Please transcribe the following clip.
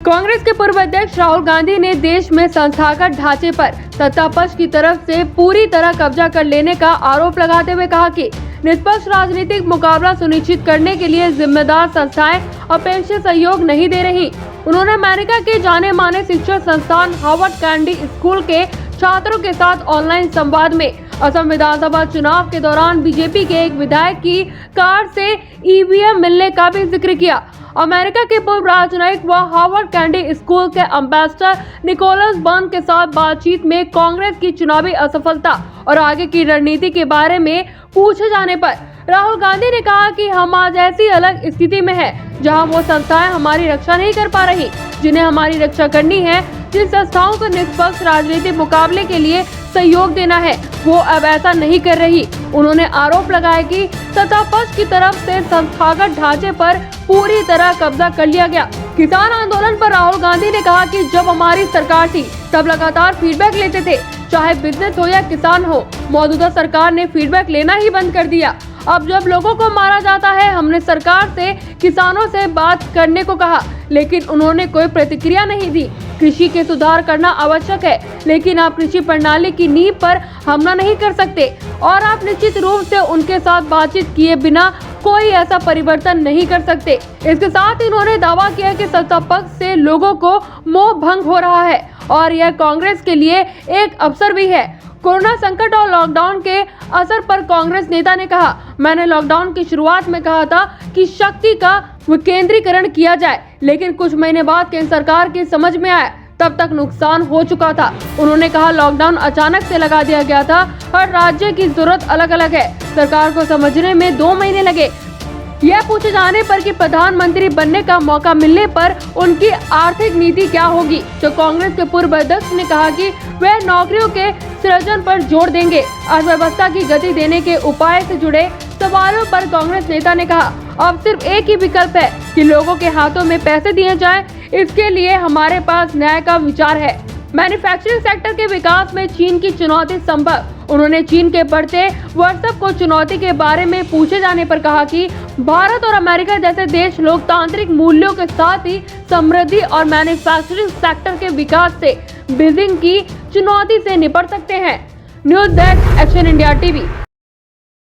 कांग्रेस के पूर्व अध्यक्ष राहुल गांधी ने देश में संस्थागत ढांचे पर सत्तापक्ष की तरफ से पूरी तरह कब्जा कर लेने का आरोप लगाते हुए कहा कि निष्पक्ष राजनीतिक मुकाबला सुनिश्चित करने के लिए जिम्मेदार संस्थाएं अपेक्षित सहयोग नहीं दे रही। उन्होंने अमेरिका के जाने माने शिक्षण संस्थान हार्वर्ड कैंडी स्कूल के छात्रों के साथ ऑनलाइन संवाद में असम विधानसभा चुनाव के दौरान बीजेपी के एक विधायक की कार से ईवीएम मिलने का भी जिक्र किया। अमेरिका के पूर्व राजनयिक व हार्वर्ड कैंडी स्कूल के एम्बेसडर निकोलस बर्न के साथ बातचीत में कांग्रेस की चुनावी असफलता और आगे की रणनीति के बारे में पूछे जाने पर राहुल गांधी ने कहा कि हम आज ऐसी अलग स्थिति में हैं जहां वो संस्थाएं हमारी रक्षा नहीं कर पा रही जिन्हें हमारी रक्षा करनी है। जिन संस्थाओं को निष्पक्ष राजनीतिक मुकाबले के लिए सहयोग देना है वो अब ऐसा नहीं कर रही। उन्होंने आरोप लगाया कि सत्तापक्ष की तरफ से संस्थागत ढांचे पर पूरी तरह कब्जा कर लिया गया। किसान आंदोलन पर राहुल गांधी ने कहा कि जब हमारी सरकार थी तब लगातार फीडबैक लेते थे, चाहे बिजनेस हो या किसान हो। मौजूदा सरकार ने फीडबैक लेना ही बंद कर दिया। अब जब लोगों को मारा जाता है, हमने सरकार से किसानों से बात करने को कहा, लेकिन उन्होंने कोई प्रतिक्रिया नहीं दी। कृषि के सुधार करना आवश्यक है, लेकिन आप कृषि प्रणाली की नींव पर हमला नहीं कर सकते और आप निश्चित रूप से उनके साथ बातचीत किए बिना कोई ऐसा परिवर्तन नहीं कर सकते। इसके साथ ही उन्होंने दावा किया कि सत्तापक्ष से लोगों को मोह भंग हो रहा है और यह कांग्रेस के लिए एक अवसर भी है। कोरोना संकट और लॉकडाउन के असर पर कांग्रेस नेता ने कहा, मैंने लॉकडाउन की शुरुआत में कहा था कि शक्ति का विकेंद्रीकरण किया जाए, लेकिन कुछ महीने बाद केंद्र सरकार की समझ में आया, तब तक नुकसान हो चुका था। उन्होंने कहा, लॉकडाउन अचानक से लगा दिया गया था। हर राज्य की जरूरत अलग अलग है। सरकार को समझने में 2 महीने लगे। यह पूछे जाने पर कि प्रधानमंत्री बनने का मौका मिलने पर उनकी आर्थिक नीति क्या होगी, तो कांग्रेस के पूर्व अध्यक्ष ने कहा कि वह नौकरियों के सृजन पर जोर देंगे। अर्थव्यवस्था की गति देने के उपाय से जुड़े सवालों पर कांग्रेस नेता ने कहा, अब सिर्फ एक ही विकल्प है कि लोगों के हाथों में पैसे दिए जाएं। इसके लिए हमारे पास न्याय का विचार है। मैन्युफैक्चरिंग सेक्टर के विकास में चीन की चुनौती संभव। उन्होंने चीन के बढ़ते वर्चस्व को चुनौती के बारे में पूछे जाने पर कहा कि भारत और अमेरिका जैसे देश लोकतांत्रिक मूल्यों के साथ ही समृद्धि और मैन्युफैक्चरिंग सेक्टर के विकास से बिल्डिंग की चुनौती से निपट सकते हैं। News desk, action India TV.